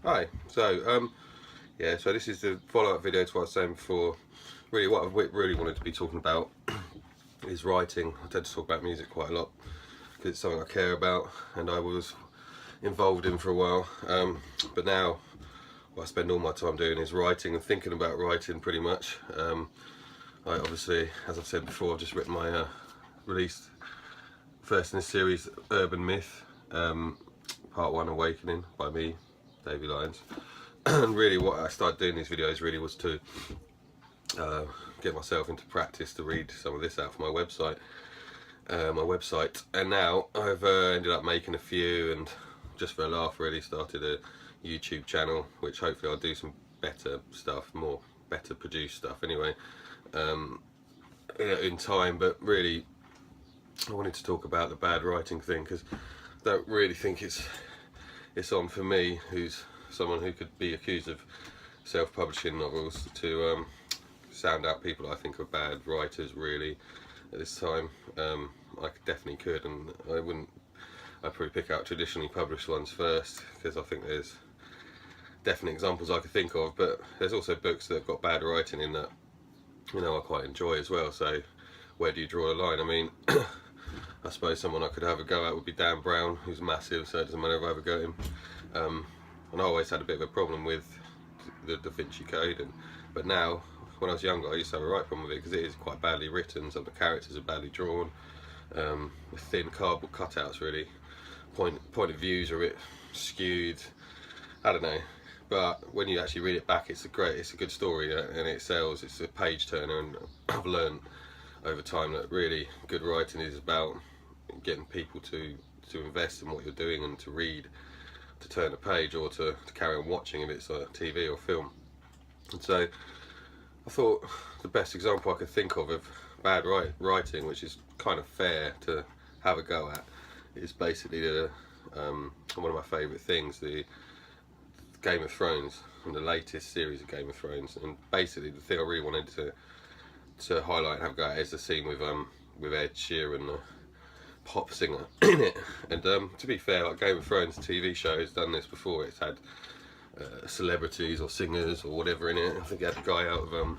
Hi. Yeah. So this is the follow-up video to what I was saying before. Really, what I really wanted to be talking about is writing. I tend to talk about music quite a lot because it's something I care about and I was involved in for a while. But now, what I spend all my time doing is writing and thinking about writing, pretty much. I obviously, as I've said before, I've just written my released first in the series, Urban Myth, Part 1, Awakening, by me, Davy. And really what I started doing these videos really was to get myself into practice to read some of this out for my website. And now I've ended up making a few, and just for a laugh really started a YouTube channel, which hopefully I'll do some better stuff, better produced stuff anyway, in time. But really I wanted to talk about the bad writing thing, because I don't really think it's on for me, who's someone who could be accused of self-publishing novels, to sound out people I think are bad writers really at this time. I definitely could, and I'd probably pick out traditionally published ones first, because I think there's definite examples I could think of, but there's also books that have got bad writing in that, you know, I quite enjoy as well. So where do you draw the line? I mean, I suppose someone I could have a go at would be Dan Brown, who's massive, so it doesn't matter if I have a go at him. And I always had a bit of a problem with the Da Vinci Code, but now, when I was younger, I used to have a right problem with it, because it is quite badly written. Some of the characters are badly drawn, with thin cardboard cutouts really. Point of views are a bit skewed. I don't know, but when you actually read it back, it's a good story, and it sells. It's a page turner, and I've learned over time that really good writing is about getting people to invest in what you're doing and to read, to turn a page, or to carry on watching if it's a TV or film. And so I thought the best example I could think of bad writing, which is kind of fair to have a go at, is basically one of my favourite things, the Game of Thrones, and the latest series of Game of Thrones. And basically the thing I really wanted to highlight and have a go at is the scene with Ed Sheeran, the pop singer, in it. And to be fair, like Game of Thrones, the TV show, has done this before. It's had celebrities or singers or whatever in it. I think it had a guy out of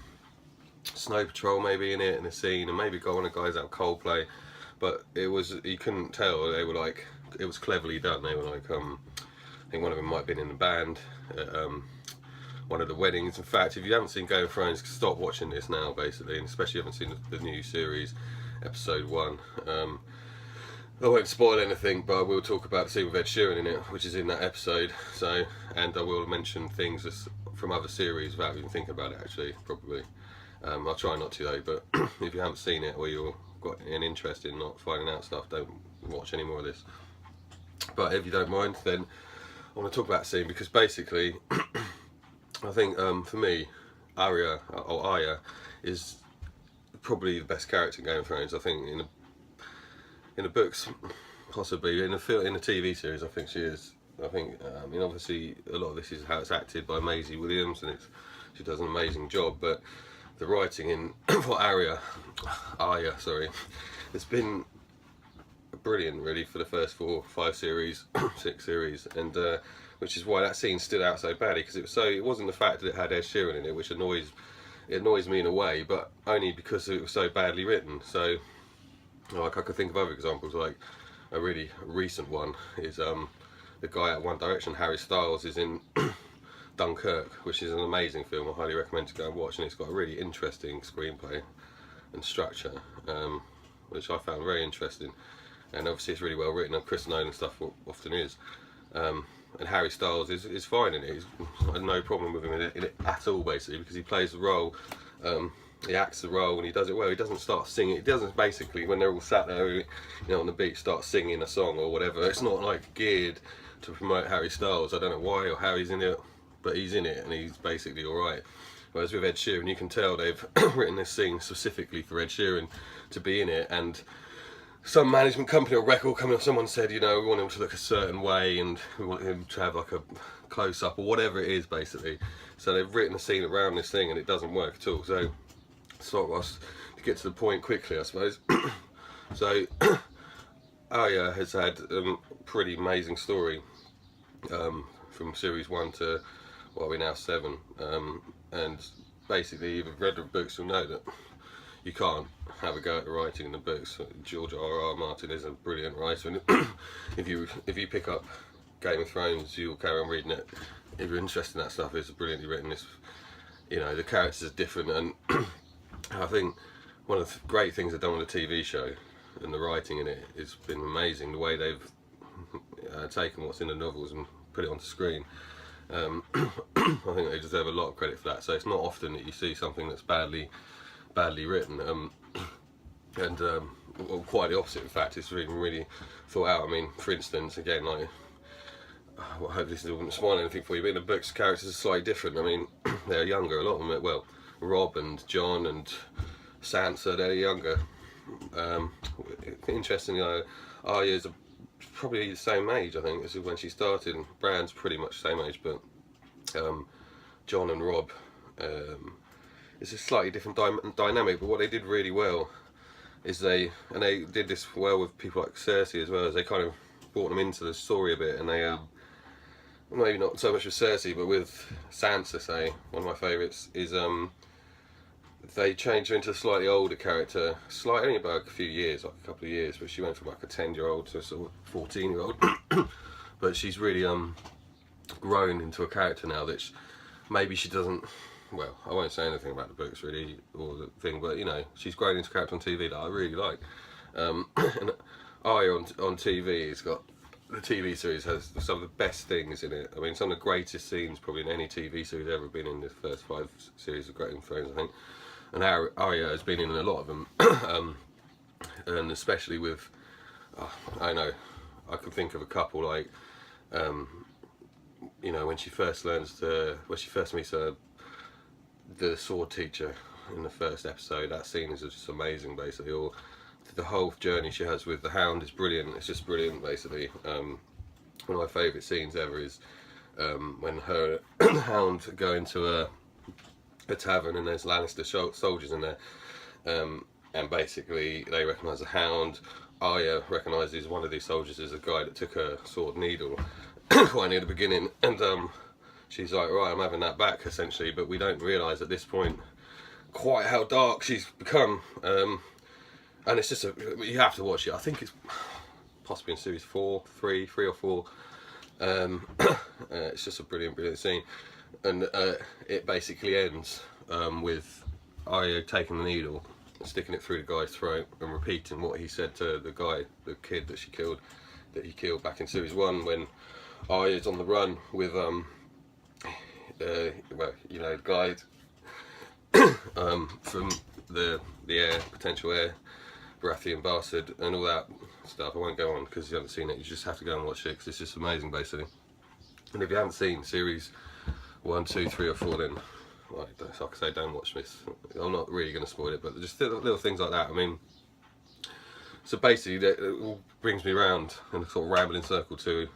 Snow Patrol maybe in it, in a scene, and maybe one of the guys out of Coldplay. But you couldn't tell. They were like, it was cleverly done. They were like, I think one of them might have been in the band at one of the weddings. In fact, if you haven't seen Game of Thrones, stop watching this now, basically, and especially if you haven't seen the new series, episode 1. I won't spoil anything, but I will talk about the scene with Ed Sheeran in it, which is in that episode. So, and I will mention things from other series without even thinking about it, actually, probably. I'll try not to though, but if you haven't seen it, or you've got an interest in not finding out stuff, don't watch any more of this. But if you don't mind, then I want to talk about that scene, because basically I think for me, Arya is probably the best character in Game of Thrones. I think in the books, possibly in the TV series, I think she is. I think I mean, obviously a lot of this is how it's acted by Maisie Williams, and she does an amazing job. But the writing in for Arya, it's been brilliant really for the first 4, 5 series, 6 series, and which is why that scene stood out so badly, because it wasn't the fact that it had Ed Sheeran in it, which annoys me in a way, but only because it was so badly written. So like, I could think of other examples. Like a really recent one is the guy at One Direction, Harry Styles, is in Dunkirk, which is an amazing film. I highly recommend to go and watch, and it's got a really interesting screenplay and structure, which I found very interesting. And obviously it's really well written, and Chris Nolan stuff often is. And Harry Styles is fine in it. I had no problem with him in it at all, basically, because he plays the role, he acts the role, and he does it well. He doesn't start singing. He doesn't, basically, when they're all sat there, you know, on the beach, start singing a song or whatever. It's not like geared to promote Harry Styles. I don't know why or how he's in it, but he's in it, and he's basically alright. Whereas with Ed Sheeran, you can tell they've written this scene specifically for Ed Sheeran to be in it, and some management company or record company or someone said, you know, we want him to look a certain way, and we want him to have like a close-up or whatever it is, basically. So they've written a scene around this thing, and it doesn't work at all. So to get to the point quickly, I suppose. So Arya has had a pretty amazing story from series 1 to what are we now, 7, and basically if you've read the books you'll know that you can't have a go at the writing in the books. George R.R. Martin is a brilliant writer, and if you pick up Game of Thrones, you'll carry on reading it. If you're interested in that stuff, it's brilliantly written. It's, you know, the characters are different, and I think one of the great things they've done with the TV show and the writing in it has been amazing. The way they've taken what's in the novels and put it onto screen. I think they deserve a lot of credit for that. So it's not often that you see something that's badly written, and well, quite the opposite. In fact, it's really thought out. I mean, for instance, again, like, I hope this doesn't spoil anything for you, but in the books, characters are slightly different. I mean, they're younger, a lot of them. Well, Rob and John and Sansa, they're younger. Interestingly, Arya's probably the same age, I think, as when she started. Bran's pretty much the same age, but John and Rob, it's a slightly different dynamic. But what they did really well is they did this well with people like Cersei as well, as they kind of brought them into the story a bit, and they maybe not so much with Cersei, but with Sansa, say, one of my favourites, is they changed her into a slightly older character, only about a few years, like a couple of years, but she went from like a 10-year-old to a sort of 14-year-old. But she's really grown into a character now that maybe she doesn't, well, I won't say anything about the books really, or the thing, but you know, she's grown into a character on TV that I really like. And Arya on TV has got, the TV series has some of the best things in it. I mean, some of the greatest scenes probably in any TV series ever been in the first 5 series of Game of Thrones, I think. And Arya has been in a lot of them, and especially with, I know, I can think of a couple, like, you know, when she first meets the sword teacher in the first episode. That scene is just amazing, basically. Or the whole journey she has with the Hound is brilliant. It's just brilliant, basically. One of my favourite scenes ever is when her and the Hound go into a tavern and there's Lannister soldiers in there, and basically they recognise the Hound. Arya recognises one of these soldiers as a guy that took her sword needle quite near the beginning, and she's like, right, I'm having that back, essentially. But we don't realise at this point quite how dark she's become, and it's just you have to watch it. I think it's possibly in series 3 or 4. It's just a brilliant scene. And it basically ends with Arya taking the needle, sticking it through the guy's throat, and repeating what he said to the guy, the kid that he killed back in series 1, when Arya's on the run with well, you know, the guy from the heir, potential heir, Baratheon bastard, and all that stuff. I won't go on because you haven't seen it. You just have to go and watch it because it's just amazing, basically. And if you haven't seen series 1, 2, 3 or 4, then, like I say, don't watch this. I'm not really going to spoil it, but just little things like that. I mean, so basically that all brings me around in a sort of rambling circle to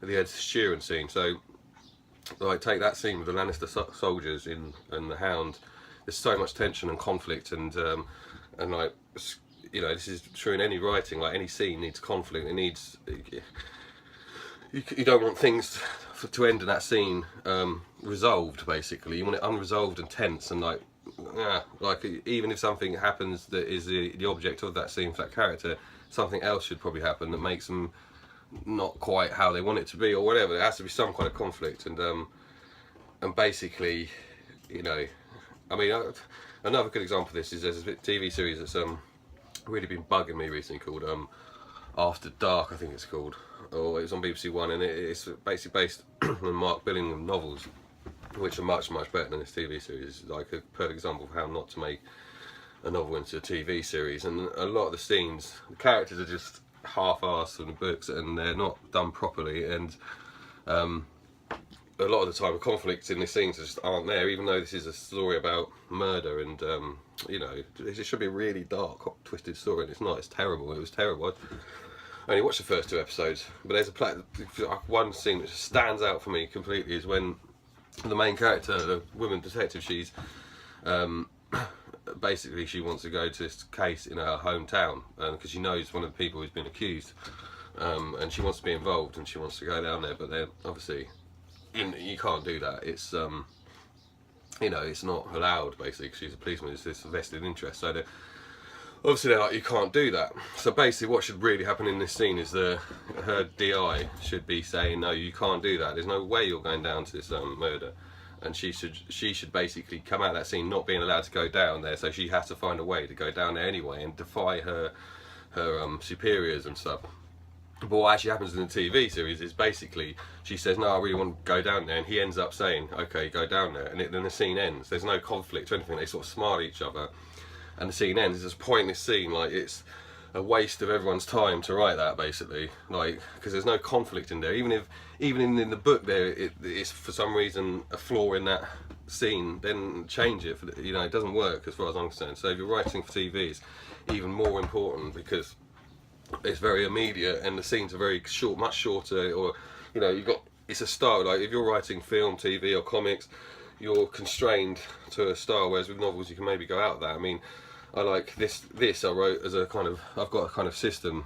the Ed Sheeran scene. So, like, take that scene with the Lannister soldiers and the Hound. There's so much tension and conflict, and like, you know, this is true in any writing. Like, any scene needs conflict. It needs, you don't want things to end in that scene resolved, basically. You want it unresolved and tense, and like even if something happens that is the object of that scene for that character, something else should probably happen that makes them not quite how they want it to be, or whatever. There has to be some kind of conflict, and basically, you know, I mean, another good example of this is there's a TV series that's really been bugging me recently called After Dark, I think it's called, or it was on BBC One, and it's basically based on Mark Billingham novels, which are much better than this TV series. Like a perfect example of how not to make a novel into a TV series. And a lot of the scenes, the characters are just half-assed from the books, and they're not done properly, and a lot of the time the conflicts in the scenes just aren't there, even though this is a story about murder, and you know, it should be a really dark, twisted story, and it's not. It's terrible. It was terrible. I only watched the first 2 episodes, but there's one scene which stands out for me completely, is when the main character, the woman detective, she's basically she wants to go to this case in her hometown because she knows one of the people who's been accused, and she wants to be involved, and she wants to go down there, but then obviously you can't do that. It's you know, it's not allowed basically, 'cause she's a policeman. It's this vested interest. So obviously they're like, you can't do that. So basically what should really happen in this scene is her DI should be saying, no, you can't do that. There's no way you're going down to this murder. And she should basically come out of that scene not being allowed to go down there. So she has to find a way to go down there anyway and defy her superiors and stuff. But what actually happens in the TV series is basically she says, no, I really want to go down there, and he ends up saying, okay, go down there, and then the scene ends. There's no conflict or anything. They sort of smile at each other, and the scene ends. It's this pointless scene, like it's a waste of everyone's time to write that, basically, like, because there's no conflict in there. Even in the book there, it's for some reason a flaw in that scene, then change it. You know, it doesn't work as far as I'm concerned. So if you're writing for TV, it's even more important because it's very immediate and the scenes are very short, much shorter. Or, you know, it's a style. Like if you're writing film, TV, or comics, you're constrained to a style. Whereas with novels, you can maybe go out of that. I mean, I like this I wrote as a kind of, I've got a kind of system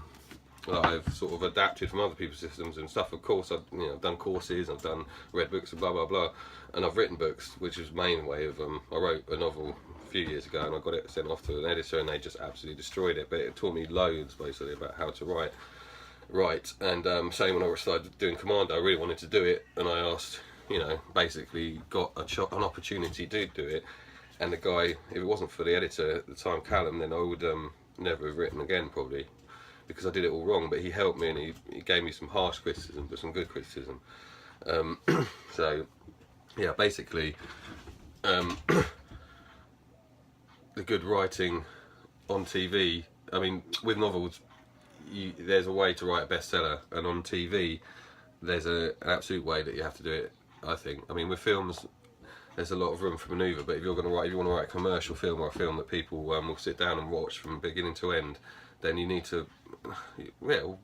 that I've sort of adapted from other people's systems and stuff. Of course, I've done courses, I've read books and blah blah blah, and I've written books, which is the main way of. I wrote a novel a few years ago and I got it sent off to an editor and they just absolutely destroyed it. But it taught me loads basically about how to write. And same when I started doing Commando, I really wanted to do it, and I asked, you know, basically got an opportunity to do it. And the guy, if it wasn't for the editor at the time, Callum, then I would never have written again probably, because I did it all wrong. But he helped me and he gave me some harsh criticism, but some good criticism. So yeah, basically the good writing on TV, I mean, with novels, there's a way to write a bestseller, and on TV there's an absolute way that you have to do it, I think. I mean, with films there's a lot of room for manoeuvre, but if you want to write a commercial film or a film that people will sit down and watch from beginning to end, then you need to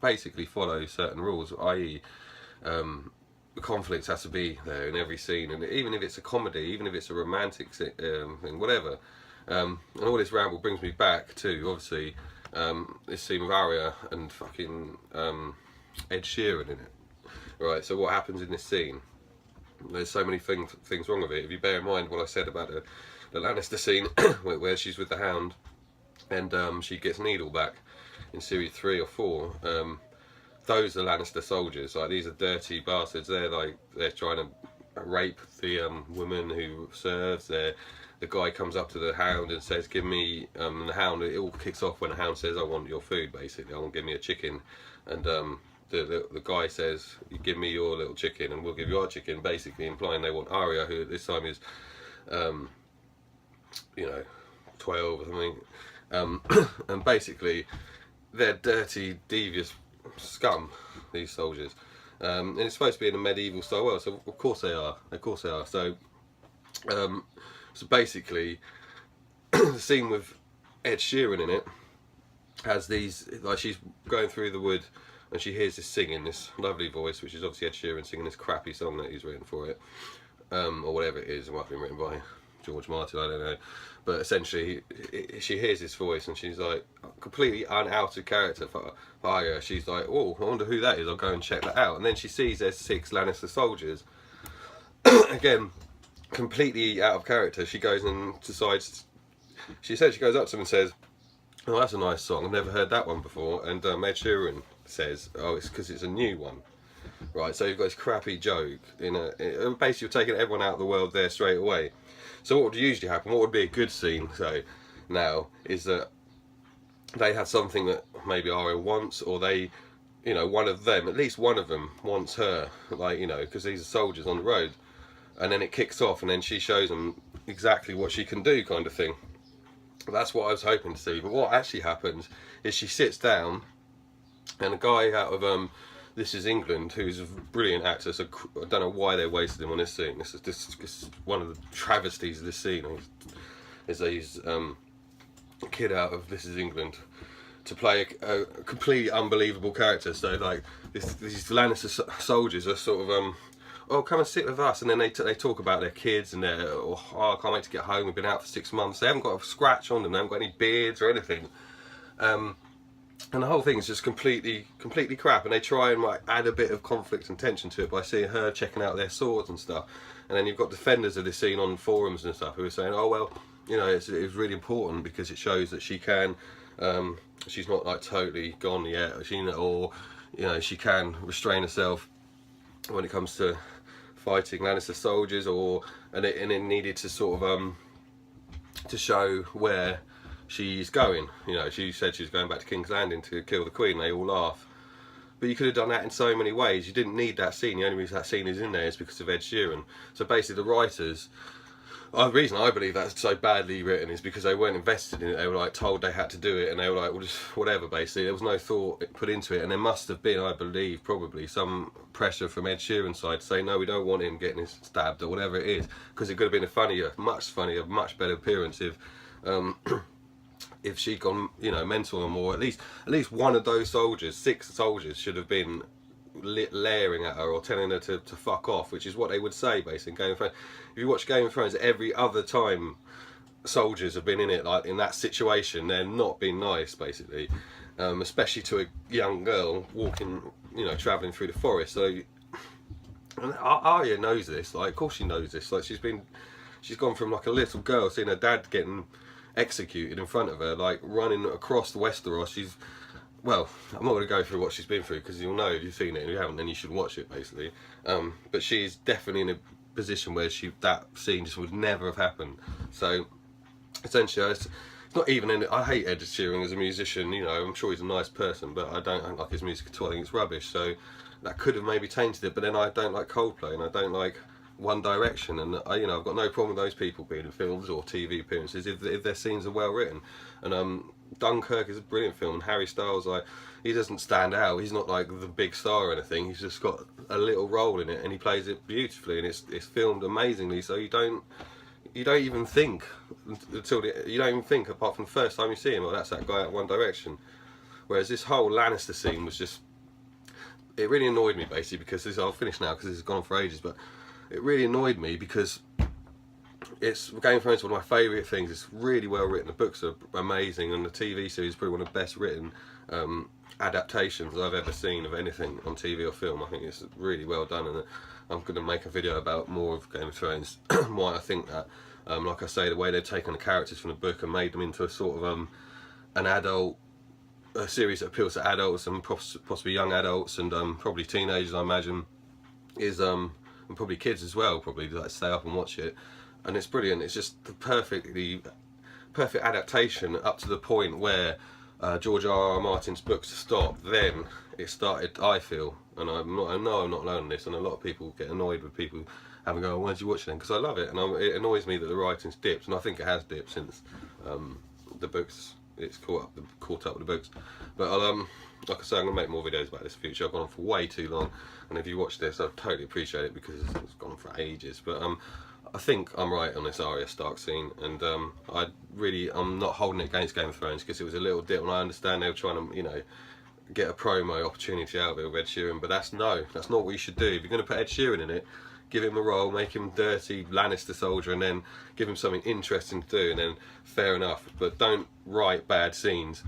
basically follow certain rules, i.e. the conflict has to be there in every scene, and even if it's a comedy, even if it's a romantic thing, whatever. And all this ramble brings me back to, obviously, this scene with Aria and fucking Ed Sheeran in it. Right, so what happens in this scene? There's so many things wrong with it. If you bear in mind what I said about the Lannister scene, where she's with the Hound, and she gets Needle back in series 3 or 4. Those are Lannister soldiers. Like, these are dirty bastards. They're trying to rape the woman who serves. The guy comes up to the Hound and says, "Give me." The Hound. It all kicks off when the Hound says, "I want your food." Basically, I want give me a chicken, and the guy says, "You give me your little chicken and we'll give you our chicken," basically implying they want Arya, who at this time is 12 or something, and basically they're dirty, devious scum, these soldiers, and it's supposed to be in a medieval style world, so of course they are, so basically the scene with Ed Sheeran in it has these, like, she's going through the wood and she hears this singing, this lovely voice, which is obviously Ed Sheeran singing this crappy song that he's written for it, or whatever it is. It might have been written by George Martin, I don't know. But essentially, she hears this voice and she's like, completely out of character for Arya. She's like, "Oh, I wonder who that is. I'll go and check that out." And then she sees there's 6 Lannister soldiers. Again, completely out of character. She goes and decides. She essentially goes up to them and says, "Oh, that's a nice song. I've never heard that one before." And Ed Sheeran says, "Oh, it's because it's a new one." Right, so you've got this crappy joke basically you're taking everyone out of the world there straight away. So what would usually happen, what would be a good scene, so now, is that they had something that maybe Arya wants, or they, one of them, at least one of them wants her, like, because these are soldiers on the road, and then it kicks off and then she shows them exactly what she can do, kind of thing. That's what I was hoping to see. But what actually happens is she sits down, and a guy out of This Is England, who's a brilliant actor, so I don't know why they wasted him on this scene. This is one of the travesties of this scene. He's a kid out of This Is England to play a completely unbelievable character. So like these Lannister soldiers are sort of "Oh, come and sit with us," and then they talk about their kids and "Oh, I can't wait to get home. We've been out for 6 months." They haven't got a scratch on them. They haven't got any beards or anything. And the whole thing's just completely crap, and they try and like add a bit of conflict and tension to it by seeing her checking out their swords and stuff. And then you've got defenders of this scene on forums and stuff who are saying, oh well, you know, it's really important because it shows that she can, she's not like totally gone yet, or you know, she can restrain herself when it comes to fighting Lannister soldiers, and it needed to sort of to show where she's going. You know, she said she was going back to King's Landing to kill the Queen. They all laugh. But you could have done that in so many ways. You didn't need that scene. The only reason that scene is in there is because of Ed Sheeran. So basically the writers, the reason I believe that's so badly written is because they weren't invested in it. They were like told they had to do it, and they were like, well, just whatever, basically. There was no thought put into it, and there must have been, I believe, probably some pressure from Ed Sheeran's side to say, no, we don't want him getting stabbed or whatever it is, because it could have been a funnier, much better appearance if she'd gone, you know, mental or more. At least one of those soldiers, 6 soldiers, should have been layering at her or telling her to fuck off, which is what they would say basically in Game of Thrones. If you watch Game of Thrones, every other time soldiers have been in it, like in that situation, they're not being nice basically, especially to a young girl walking, you know, travelling through the forest. So, and Arya knows this, like of course she knows this, like she's gone from like a little girl seeing her dad getting executed in front of her, like running across the Westeros. Well, I'm not going to go through what she's been through because you'll know if you've seen it, and if you haven't then you should watch it basically. But she's definitely in a position where that scene just would never have happened. So essentially it's not even in it. I hate Ed Sheeran as a musician, you know, I'm sure he's a nice person, but I don't like his music at all. I think it's rubbish, so that could have maybe tainted it. But then I don't like Coldplay and I don't like One Direction, and you know, I've got no problem with those people being in films or TV appearances if their scenes are well written. And Dunkirk is a brilliant film, and Harry Styles, like, he doesn't stand out. He's not like the big star or anything. He's just got a little role in it, and he plays it beautifully, and it's filmed amazingly. So you don't even think apart from the first time you see him, well, that's that guy at One Direction. Whereas this whole Lannister scene was just, it really annoyed me basically because I'll finish now because this has gone on for ages, but it really annoyed me because it's Game of Thrones is one of my favourite things. It's really well written. The books are amazing, and the TV series is probably one of the best written adaptations I've ever seen of anything on TV or film. I think it's really well done, and I'm going to make a video about more of Game of Thrones. Why I think that, like I say, the way they've taken the characters from the book and made them into a sort of an adult, a series that appeals to adults and possibly young adults and probably teenagers, I imagine, is and probably kids as well, probably like stay up and watch it. And it's brilliant. It's just the perfect adaptation up to the point where George R.R. Martin's books stopped. Then it started, I feel, and I know I'm not alone in this, and a lot of people get annoyed with people having go, why did you watch it then? Because I love it, and it annoys me that the writing's dipped, and I think it has dipped since the books, it's caught up with the books. But like I say, I'm going to make more videos about this in the future. I've gone on for way too long, and if you watch this, I totally appreciate it because it's gone on for ages. But I think I'm right on this Arya Stark scene, and I'm not holding it against Game of Thrones because it was a little dip, and I understand they were trying to, you know, get a promo opportunity out of it with Ed Sheeran, but that's not what you should do. If you're going to put Ed Sheeran in it, give him a role, make him dirty Lannister soldier, and then give him something interesting to do, and then fair enough. But don't write bad scenes.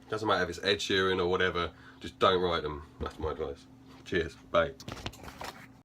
Doesn't matter if it's Ed Sheeran or whatever, just don't write them. That's my advice. Cheers, bye.